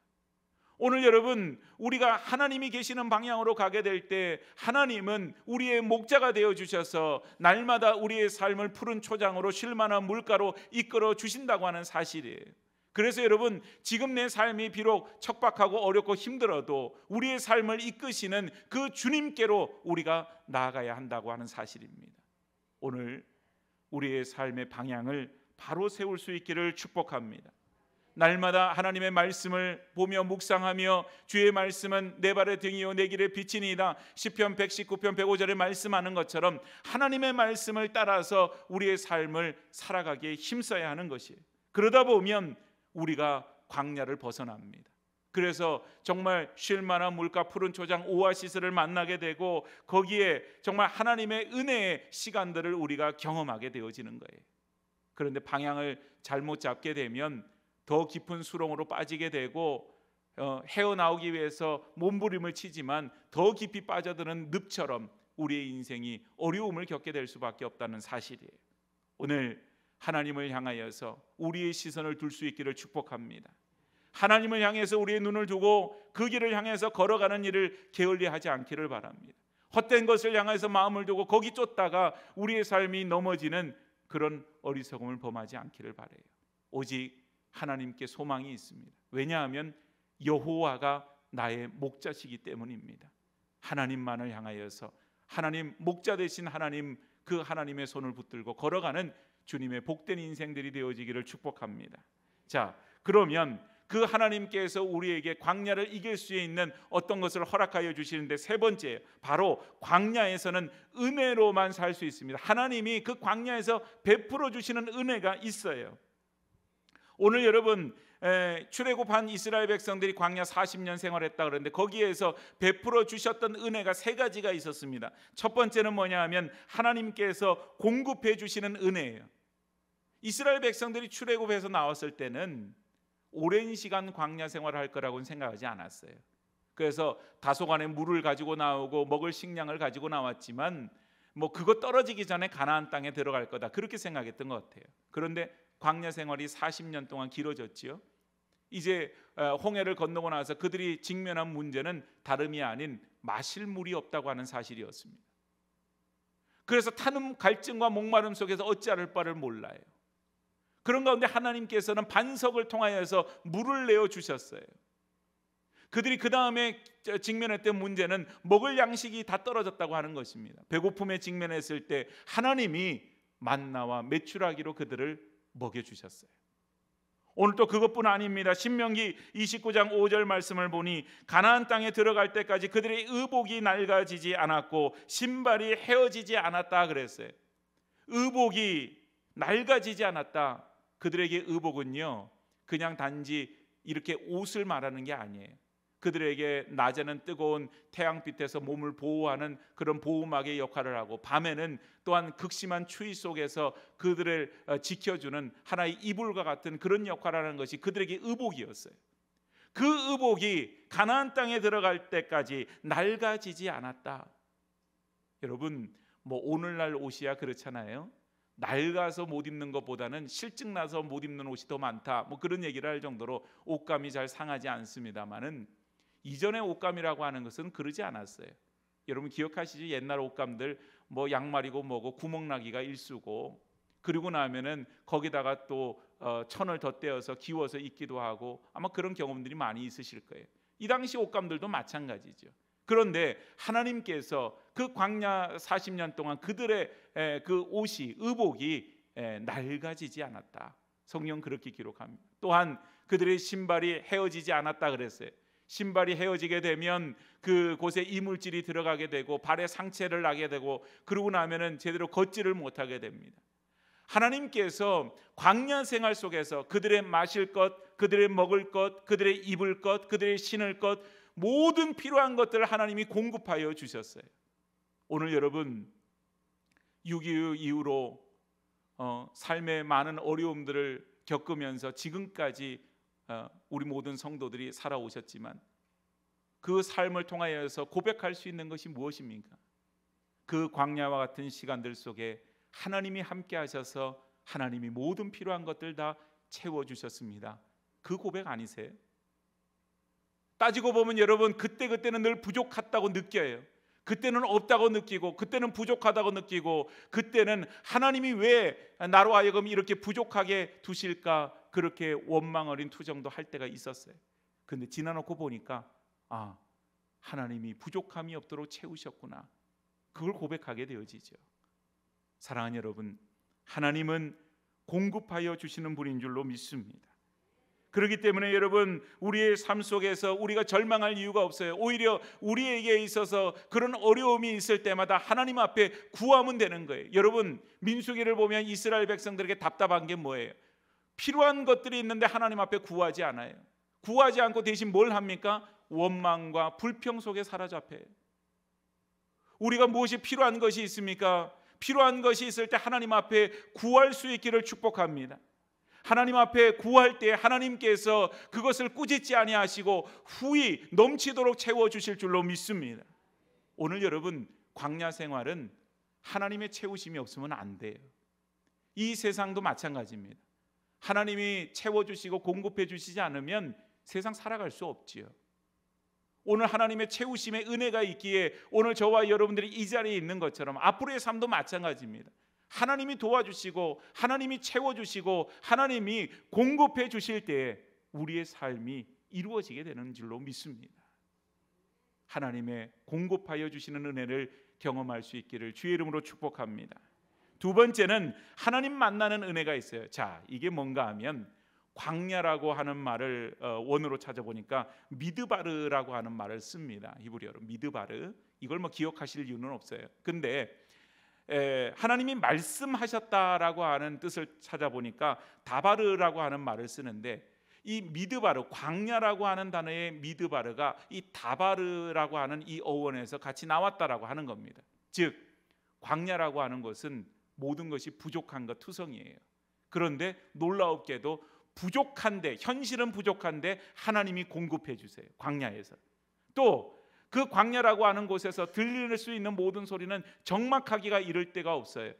오늘 여러분, 우리가 하나님이 계시는 방향으로 가게 될 때 하나님은 우리의 목자가 되어 주셔서 날마다 우리의 삶을 푸른 초장으로 쉴만한 물가로 이끌어 주신다고 하는 사실이에요. 그래서 여러분, 지금 내 삶이 비록 척박하고 어렵고 힘들어도 우리의 삶을 이끄시는 그 주님께로 우리가 나아가야 한다고 하는 사실입니다. 오늘 우리의 삶의 방향을 바로 세울 수 있기를 축복합니다. 날마다 하나님의 말씀을 보며 묵상하며 주의 말씀은 내 발의 등이요 내 길의 빛이니이다. 시편 119편 105절에 말씀하는 것처럼 하나님의 말씀을 따라서 우리의 삶을 살아가기에 힘써야 하는 것이에요. 그러다 보면 우리가 광야를 벗어납니다. 그래서 정말 쉴만한 물가 푸른 초장 오아시스를 만나게 되고 거기에 정말 하나님의 은혜의 시간들을 우리가 경험하게 되어지는 거예요. 그런데 방향을 잘못 잡게 되면 더 깊은 수렁으로 빠지게 되고 헤어나오기 위해서 몸부림을 치지만 더 깊이 빠져드는 늪처럼 우리의 인생이 어려움을 겪게 될 수밖에 없다는 사실이에요. 오늘 하나님을 향하여서 우리의 시선을 둘 수 있기를 축복합니다. 하나님을 향해서 우리의 눈을 두고 그 길을 향해서 걸어가는 일을 게을리하지 않기를 바랍니다. 헛된 것을 향해서 마음을 두고 거기 쫓다가 우리의 삶이 넘어지는 그런 어리석음을 범하지 않기를 바라요. 오직 하나님께 소망이 있습니다. 왜냐하면 여호와가 나의 목자시기 때문입니다. 하나님만을 향하여서 하나님 목자 되신 하나님, 그 하나님의 손을 붙들고 걸어가는 주님의 복된 인생들이 되어지기를 축복합니다. 자, 그러면 그 하나님께서 우리에게 광야를 이길 수 있는 어떤 것을 허락하여 주시는데, 세 번째, 바로 광야에서는 은혜로만 살 수 있습니다. 하나님이 그 광야에서 베풀어 주시는 은혜가 있어요. 오늘 여러분 출애굽한 이스라엘 백성들이 광야 40년 생활했다 그러는데 거기에서 베풀어 주셨던 은혜가 세 가지가 있었습니다. 첫 번째는 뭐냐 하면 하나님께서 공급해 주시는 은혜예요. 이스라엘 백성들이 출애굽해서 나왔을 때는 오랜 시간 광야 생활을 할 거라고는 생각하지 않았어요. 그래서 다소간의 물을 가지고 나오고 먹을 식량을 가지고 나왔지만 그거 떨어지기 전에 가나안 땅에 들어갈 거다, 그렇게 생각했던 것 같아요. 그런데 광야 생활이 40년 동안 길어졌지요. 이제 홍해를 건너고 나서 그들이 직면한 문제는 다름이 아닌 마실 물이 없다고 하는 사실이었습니다. 그래서 타는 갈증과 목마름 속에서 어찌할 바를 몰라요. 그런 가운데 하나님께서는 반석을 통하여서 물을 내어 주셨어요. 그들이 그 다음에 직면했던 문제는 먹을 양식이 다 떨어졌다고 하는 것입니다. 배고픔에 직면했을 때 하나님이 만나와 메추라기로 그들을 먹여주셨어요. 오늘 또 그것뿐 아닙니다. 신명기 29장 5절 말씀을 보니 가나안 땅에 들어갈 때까지 그들의 의복이 낡아지지 않았고 신발이 헤어지지 않았다 그랬어요. 의복이 낡아지지 않았다. 그들에게 의복은요, 그냥 단지 이렇게 옷을 말하는 게 아니에요. 그들에게 낮에는 뜨거운 태양빛에서 몸을 보호하는 그런 보호막의 역할을 하고, 밤에는 또한 극심한 추위 속에서 그들을 지켜주는 하나의 이불과 같은 그런 역할을 하는 것이 그들에게 의복이었어요. 그 의복이 가나안 땅에 들어갈 때까지 낡아지지 않았다. 여러분, 오늘날 옷이야 그렇잖아요. 낡아서 못 입는 것보다는 실증 나서 못 입는 옷이 더 많다, 그런 얘기를 할 정도로 옷감이 잘 상하지 않습니다만은, 이전의 옷감이라고 하는 것은 그러지 않았어요. 여러분 기억하시죠? 옛날 옷감들 양말이고 뭐고 구멍나기가 일쑤고, 그리고 나면은 거기다가 또 천을 덧대어서 기워서 입기도 하고, 아마 그런 경험들이 많이 있으실 거예요. 이 당시 옷감들도 마찬가지죠. 그런데 하나님께서 그 광야 40년 동안 그들의 그 옷이, 의복이 낡아지지 않았다. 성경 그렇게 기록합니다. 또한 그들의 신발이 헤어지지 않았다 그랬어요. 신발이 헤어지게 되면 그곳에 이물질이 들어가게 되고 발에 상처를 나게 되고, 그러고 나면은 제대로 걷지를 못하게 됩니다. 하나님께서 광야 생활 속에서 그들의 마실 것, 그들의 먹을 것, 그들의 입을 것, 그들의 신을 것, 모든 필요한 것들을 하나님이 공급하여 주셨어요. 오늘 여러분 6.25 이후로 삶의 많은 어려움들을 겪으면서 지금까지 우리 모든 성도들이 살아오셨지만, 그 삶을 통하여서 고백할 수 있는 것이 무엇입니까? 그 광야와 같은 시간들 속에 하나님이 함께 하셔서 하나님이 모든 필요한 것들 다 채워주셨습니다. 그 고백 아니세요? 따지고 보면 여러분, 그때는 늘 부족했다고 느껴요. 그때는 없다고 느끼고, 그때는 부족하다고 느끼고, 그때는 하나님이 왜 나로 하여금 이렇게 부족하게 두실까, 그렇게 원망 어린 투정도 할 때가 있었어요. 근데 지나놓고 보니까 하나님이 부족함이 없도록 채우셨구나, 그걸 고백하게 되어지죠. 사랑하는 여러분, 하나님은 공급하여 주시는 분인 줄로 믿습니다. 그렇기 때문에 여러분, 우리의 삶 속에서 우리가 절망할 이유가 없어요. 오히려 우리에게 있어서 그런 어려움이 있을 때마다 하나님 앞에 구하면 되는 거예요. 여러분, 민수기를 보면 이스라엘 백성들에게 답답한 게 뭐예요? 필요한 것들이 있는데 하나님 앞에 구하지 않아요. 구하지 않고 대신 뭘 합니까? 원망과 불평 속에 사로잡혀요. 우리가 무엇이 필요한 것이 있습니까? 필요한 것이 있을 때 하나님 앞에 구할 수 있기를 축복합니다. 하나님 앞에 구할 때 하나님께서 그것을 꾸짖지 아니하시고 후히 넘치도록 채워주실 줄로 믿습니다. 오늘 여러분, 광야 생활은 하나님의 채우심이 없으면 안 돼요. 이 세상도 마찬가지입니다. 하나님이 채워주시고 공급해 주시지 않으면 세상 살아갈 수 없지요. 오늘 하나님의 채우심의 은혜가 있기에 오늘 저와 여러분들이 이 자리에 있는 것처럼 앞으로의 삶도 마찬가지입니다. 하나님이 도와주시고 하나님이 채워주시고 하나님이 공급해 주실 때에 우리의 삶이 이루어지게 되는 줄로 믿습니다. 하나님의 공급하여 주시는 은혜를 경험할 수 있기를 주의 이름으로 축복합니다. 두 번째는 하나님 만나는 은혜가 있어요. 자, 이게 뭔가 하면 광야라고 하는 말을 원어로 찾아보니까 미드바르라고 하는 말을 씁니다. 히브리어로 미드바르. 이걸 뭐 기억하실 이유는 없어요. 근데 하나님이 말씀하셨다라고 하는 뜻을 찾아보니까 다바르라고 하는 말을 쓰는데, 이 미드바르, 광야라고 하는 단어의 미드바르가 이 다바르라고 하는 이 어원에서 같이 나왔다라고 하는 겁니다. 즉 광야라고 하는 것은 모든 것이 부족한 것, 투성이에요. 그런데 놀라웠게도 부족한데, 현실은 부족한데 하나님이 공급해 주세요. 광야에서. 또 그 광야라고 하는 곳에서 들릴 수 있는 모든 소리는 적막하기가 이를 데가 없어요.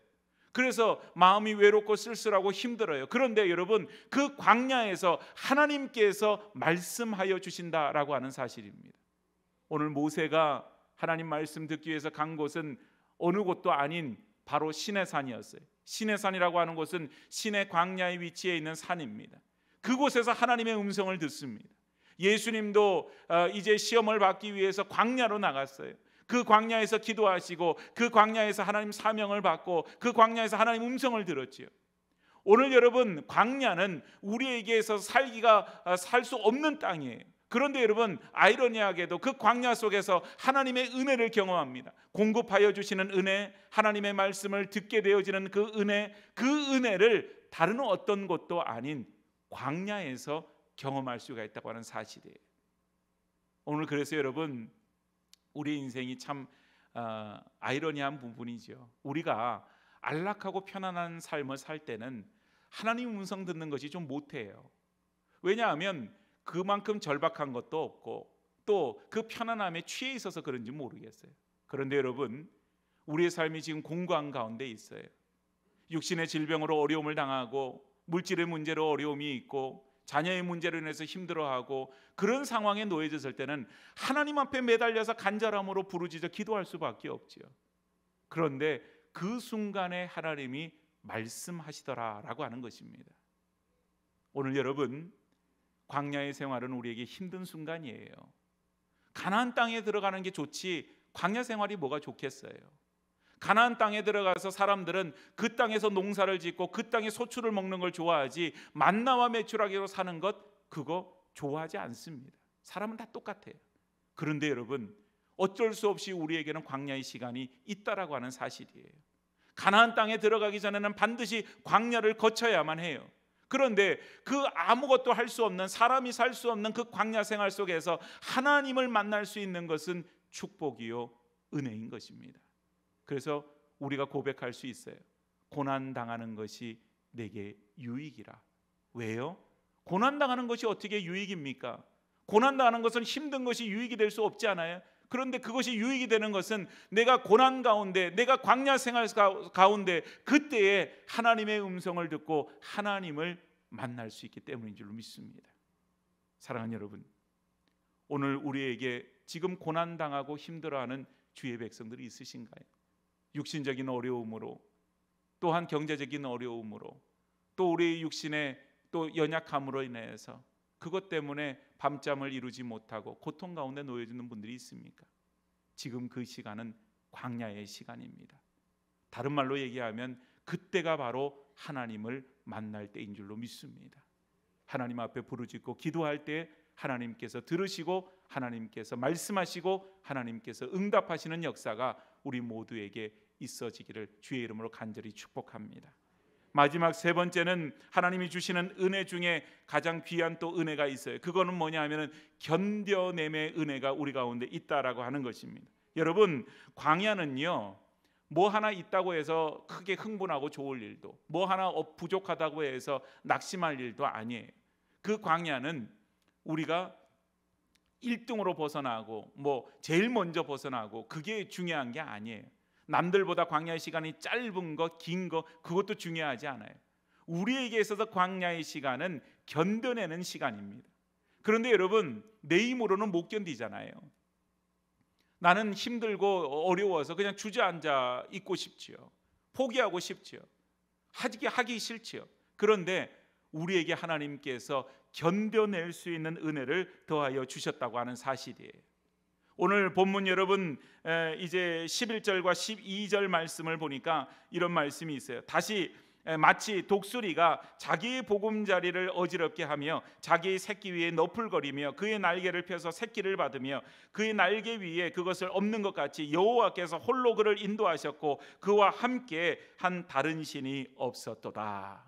그래서 마음이 외롭고 쓸쓸하고 힘들어요. 그런데 여러분, 그 광야에서 하나님께서 말씀하여 주신다라고 하는 사실입니다. 오늘 모세가 하나님 말씀 듣기 위해서 간 곳은 어느 곳도 아닌 바로 시내산이었어요. 시내산이라고 하는 곳은 시내 광야의 위치에 있는 산입니다. 그곳에서 하나님의 음성을 듣습니다. 예수님도 이제 시험을 받기 위해서 광야로 나갔어요. 그 광야에서 기도하시고 그 광야에서 하나님 사명을 받고 그 광야에서 하나님 음성을 들었지요. 오늘 여러분, 광야는 우리에게서 살기가 살 수 없는 땅이에요. 그런데 여러분, 아이러니하게도 그 광야 속에서 하나님의 은혜를 경험합니다. 공급하여 주시는 은혜, 하나님의 말씀을 듣게 되어지는 그 은혜를 다른 어떤 곳도 아닌 광야에서 경험할 수가 있다고 하는 사실이에요. 오늘 그래서 여러분, 우리 인생이 참 아이러니한 부분이죠. 우리가 안락하고 편안한 삶을 살 때는 하나님 음성 듣는 것이 좀 못해요. 왜냐하면 그만큼 절박한 것도 없고 또 그 편안함에 취해 있어서 그런지 모르겠어요. 그런데 여러분, 우리의 삶이 지금 공고한 가운데 있어요. 육신의 질병으로 어려움을 당하고 물질의 문제로 어려움이 있고 자녀의 문제로 인해서 힘들어하고 그런 상황에 놓여졌을 때는 하나님 앞에 매달려서 간절함으로 부르짖어 기도할 수밖에 없지요. 그런데 그 순간에 하나님이 말씀하시더라라고 하는 것입니다. 오늘 여러분, 광야의 생활은 우리에게 힘든 순간이에요. 가나안 땅에 들어가는 게 좋지 광야 생활이 뭐가 좋겠어요. 가나안 땅에 들어가서 사람들은 그 땅에서 농사를 짓고 그 땅의 소출을 먹는 걸 좋아하지 만나와 메추라기로 사는 것, 그거 좋아하지 않습니다. 사람은 다 똑같아요. 그런데 여러분, 어쩔 수 없이 우리에게는 광야의 시간이 있다라고 하는 사실이에요. 가나안 땅에 들어가기 전에는 반드시 광야를 거쳐야만 해요. 그런데 그 아무것도 할 수 없는, 사람이 살 수 없는 그 광야 생활 속에서 하나님을 만날 수 있는 것은 축복이요 은혜인 것입니다. 그래서 우리가 고백할 수 있어요. 고난 당하는 것이 내게 유익이라. 왜요? 고난 당하는 것이 어떻게 유익입니까? 고난 당하는 것은 힘든 것이 유익이 될 수 없지 않아요? 그런데 그것이 유익이 되는 것은 내가 고난 가운데, 내가 광야 생활 가운데 그때에 하나님의 음성을 듣고 하나님을 만날 수 있기 때문인 줄로 믿습니다. 사랑하는 여러분, 오늘 우리에게 지금 고난 당하고 힘들어하는 주의 백성들이 있으신가요? 육신적인 어려움으로, 또한 경제적인 어려움으로, 또 우리의 육신의 또 연약함으로 인해서 그것 때문에 밤잠을 이루지 못하고 고통 가운데 놓여지는 분들이 있습니까? 지금 그 시간은 광야의 시간입니다. 다른 말로 얘기하면 그때가 바로 하나님을 만날 때인 줄로 믿습니다. 하나님 앞에 부르짖고 기도할 때 하나님께서 들으시고 하나님께서 말씀하시고 하나님께서 응답하시는 역사가 우리 모두에게 있어지기를 주의 이름으로 간절히 축복합니다. 마지막 세 번째는 하나님이 주시는 은혜 중에 가장 귀한 또 은혜가 있어요. 그거는 뭐냐 하면은 견뎌냄의 은혜가 우리 가운데 있다라고 하는 것입니다. 여러분, 광야는요 뭐 하나 있다고 해서 크게 흥분하고 좋을 일도, 뭐 하나 부족하다고 해서 낙심할 일도 아니에요. 그 광야는 우리가 1등으로 벗어나고 뭐 제일 먼저 벗어나고 그게 중요한 게 아니에요. 남들보다 광야의 시간이 짧은 거, 긴 거, 그것도 중요하지 않아요. 우리에게 있어서 광야의 시간은 견뎌내는 시간입니다. 그런데 여러분, 내 힘으로는 못 견디잖아요. 나는 힘들고 어려워서 그냥 주저앉아 있고 싶지요. 포기하고 싶지요. 하기 싫지요. 그런데 우리에게 하나님께서 견뎌낼 수 있는 은혜를 더하여 주셨다고 하는 사실이에요. 오늘 본문 여러분 이제 11절과 12절 말씀을 보니까 이런 말씀이 있어요. 다시 마치 독수리가 자기의 보금자리를 어지럽게 하며 자기의 새끼 위에 너풀거리며 그의 날개를 펴서 새끼를 받으며 그의 날개 위에 그것을 엎는 것 같이 여호와께서 홀로 그를 인도하셨고 그와 함께 한 다른 신이 없었도다.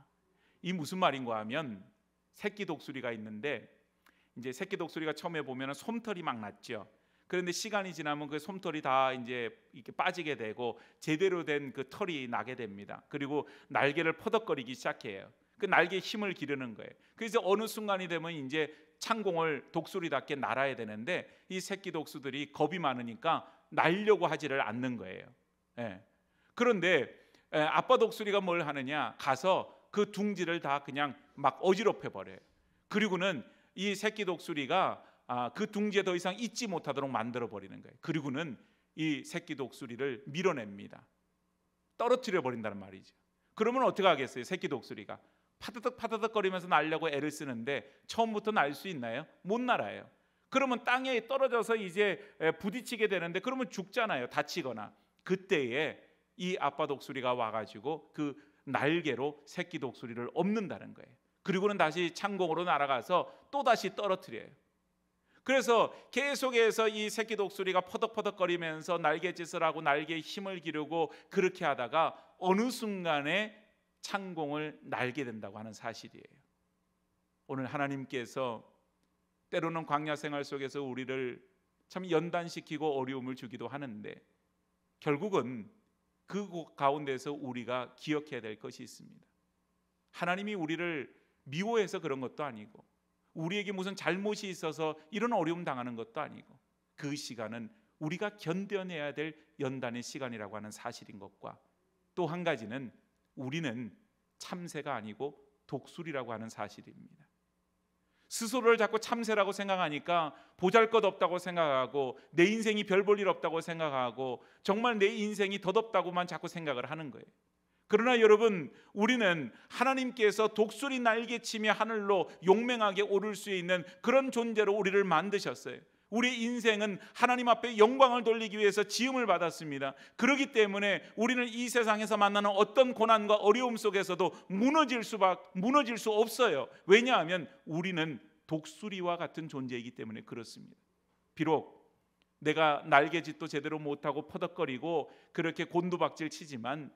이 무슨 말인가 하면, 새끼 독수리가 있는데 이제 새끼 독수리가 처음에 보면 솜털이 막 났죠. 그런데 시간이 지나면 그 솜털이 다 이제 이렇게 빠지게 되고 제대로 된 그 털이 나게 됩니다. 그리고 날개를 퍼덕거리기 시작해요. 그 날개에 힘을 기르는 거예요. 그래서 어느 순간이 되면 이제 창공을 독수리답게 날아야 되는데 이 새끼 독수들이 겁이 많으니까 날려고 하지를 않는 거예요. 그런데 아빠 독수리가 뭘 하느냐, 가서 그 둥지를 다 그냥 막 어지럽혀 버려요. 그리고는 이 새끼 독수리가 그 둥지에 더 이상 있지 못하도록 만들어 버리는 거예요. 그리고는 이 새끼 독수리를 밀어냅니다. 떨어뜨려 버린다는 말이죠. 그러면 어떻게 하겠어요? 새끼 독수리가 파드득 파드득 거리면서 날려고 애를 쓰는데 처음부터 날 수 있나요? 못 날아요. 그러면 땅에 떨어져서 이제 부딪히게 되는데 그러면 죽잖아요. 다치거나. 그때에 이 아빠 독수리가 와가지고 그 날개로 새끼 독수리를 엎는다는 거예요. 그리고는 다시 창공으로 날아가서 또 다시 떨어뜨려요. 그래서 계속해서 이 새끼 독수리가 퍼덕퍼덕거리면서 날갯짓을 하고 날개에 힘을 기르고 그렇게 하다가 어느 순간에 창공을 날게 된다고 하는 사실이에요. 오늘 하나님께서 때로는 광야 생활 속에서 우리를 참 연단시키고 어려움을 주기도 하는데 결국은 그 가운데서 우리가 기억해야 될 것이 있습니다. 하나님이 우리를 미워해서 그런 것도 아니고 우리에게 무슨 잘못이 있어서 이런 어려움 당하는 것도 아니고 그 시간은 우리가 견뎌내야 될 연단의 시간이라고 하는 사실인 것과 또 한 가지는 우리는 참새가 아니고 독수리라고 하는 사실입니다. 스스로를 자꾸 참새라고 생각하니까 보잘것없다고 생각하고 내 인생이 별 볼 일 없다고 생각하고 정말 내 인생이 덧없다고만 자꾸 생각을 하는 거예요. 그러나 여러분, 우리는 하나님께서 독수리 날개치며 하늘로 용맹하게 오를 수 있는 그런 존재로 우리를 만드셨어요. 우리 인생은 하나님 앞에 영광을 돌리기 위해서 지음을 받았습니다. 그렇기 때문에 우리는 이 세상에서 만나는 어떤 고난과 어려움 속에서도 무너질 수 없어요. 왜냐하면 우리는 독수리와 같은 존재이기 때문에 그렇습니다. 비록 내가 날개짓도 제대로 못하고 퍼덕거리고 그렇게 곤두박질 치지만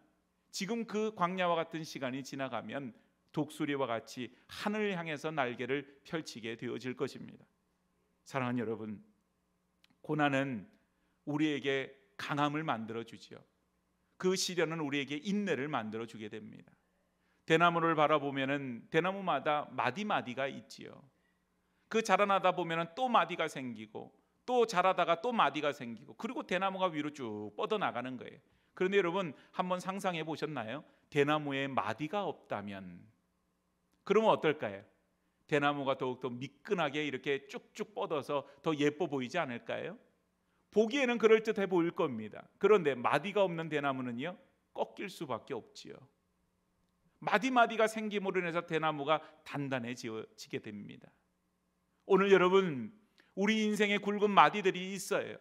지금 그 광야와 같은 시간이 지나가면 독수리와 같이 하늘을 향해서 날개를 펼치게 되어질 것입니다. 사랑하는 여러분, 고난은 우리에게 강함을 만들어주지요. 그 시련은 우리에게 인내를 만들어주게 됩니다. 대나무를 바라보면 대나무마다 마디마디가 있지요. 그 자라나다 보면 또 마디가 생기고 또 자라다가 또 마디가 생기고 그리고 대나무가 위로 쭉 뻗어나가는 거예요. 그런데 여러분 한번 상상해 보셨나요? 대나무에 마디가 없다면 그러면 어떨까요? 대나무가 더욱더 미끈하게 이렇게 쭉쭉 뻗어서 더 예뻐 보이지 않을까요? 보기에는 그럴듯해 보일 겁니다. 그런데 마디가 없는 대나무는요, 꺾일 수밖에 없지요. 마디마디가 생김으로 인해서 대나무가 단단해지게 됩니다. 오늘 여러분, 우리 인생에 굵은 마디들이 있어요.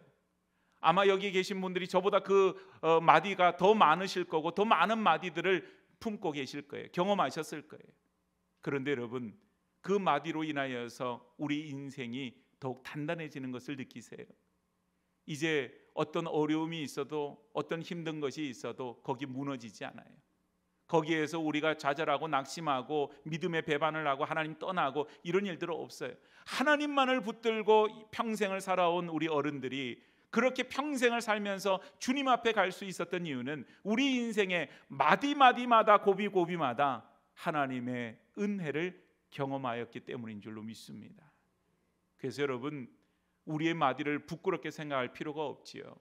아마 여기 계신 분들이 저보다 그 마디가 더 많으실 거고 더 많은 마디들을 품고 계실 거예요. 경험하셨을 거예요. 그런데 여러분, 그 마디로 인하여서 우리 인생이 더욱 단단해지는 것을 느끼세요. 이제 어떤 어려움이 있어도 어떤 힘든 것이 있어도 거기 무너지지 않아요. 거기에서 우리가 좌절하고 낙심하고 믿음의 배반을 하고 하나님 떠나고 이런 일들은 없어요. 하나님만을 붙들고 평생을 살아온 우리 어른들이 그렇게 평생을 살면서 주님 앞에 갈 수 있었던 이유는 우리 인생의 마디마디마다 고비고비마다 하나님의 은혜를 경험하였기 때문인 줄로 믿습니다. 그래서 여러분, 우리의 마디를 부끄럽게 생각할 필요가 없지요.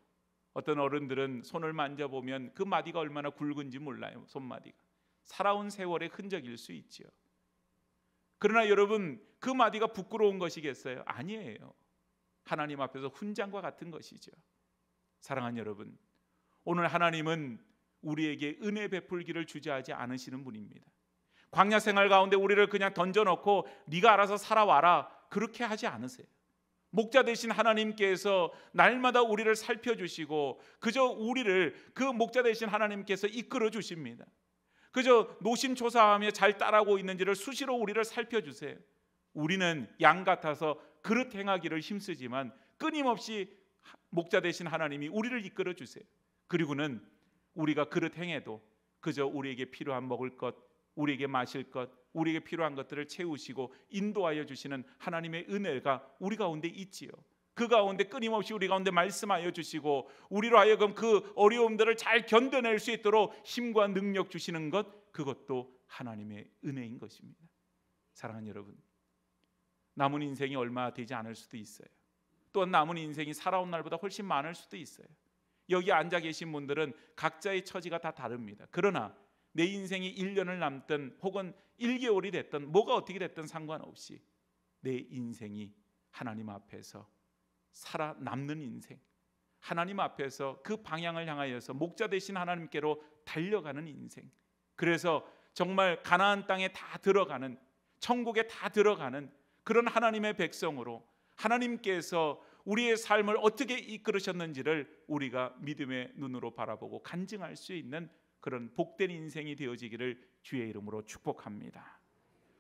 어떤 어른들은 손을 만져보면 그 마디가 얼마나 굵은지 몰라요. 손마디가 살아온 세월의 흔적일 수 있지요. 그러나 여러분, 그 마디가 부끄러운 것이겠어요? 아니에요. 하나님 앞에서 훈장과 같은 것이죠. 사랑하는 여러분, 오늘 하나님은 우리에게 은혜 베풀기를 주저하지 않으시는 분입니다. 광야 생활 가운데 우리를 그냥 던져놓고 네가 알아서 살아와라, 그렇게 하지 않으세요. 목자 되신 하나님께서 날마다 우리를 살펴주시고 그저 우리를 그 목자 되신 하나님께서 이끌어 주십니다. 그저 노심초사하며 잘 따라오고 있는지를 수시로 우리를 살펴주세요. 우리는 양 같아서 그릇 행하기를 힘쓰지만 끊임없이 목자 되신 하나님이 우리를 이끌어 주세요. 그리고는 우리가 그릇 행해도 그저 우리에게 필요한 먹을 것, 우리에게 마실 것, 우리에게 필요한 것들을 채우시고 인도하여 주시는 하나님의 은혜가 우리 가운데 있지요. 그 가운데 끊임없이 우리 가운데 말씀하여 주시고 우리로 하여금 그 어려움들을 잘 견뎌낼 수 있도록 힘과 능력 주시는 것, 그것도 하나님의 은혜인 것입니다. 사랑하는 여러분, 남은 인생이 얼마 되지 않을 수도 있어요. 또한 남은 인생이 살아온 날보다 훨씬 많을 수도 있어요. 여기 앉아 계신 분들은 각자의 처지가 다 다릅니다. 그러나 내 인생이 1년을 남든 혹은 1개월이 됐든 뭐가 어떻게 됐든 상관없이 내 인생이 하나님 앞에서 살아남는 인생, 하나님 앞에서 그 방향을 향하여서 목자 되신 하나님께로 달려가는 인생, 그래서 정말 가나안 땅에 다 들어가는, 천국에 다 들어가는 그런 하나님의 백성으로 하나님께서 우리의 삶을 어떻게 이끌으셨는지를 우리가 믿음의 눈으로 바라보고 간증할 수 있는 그런 복된 인생이 되어지기를 주의 이름으로 축복합니다.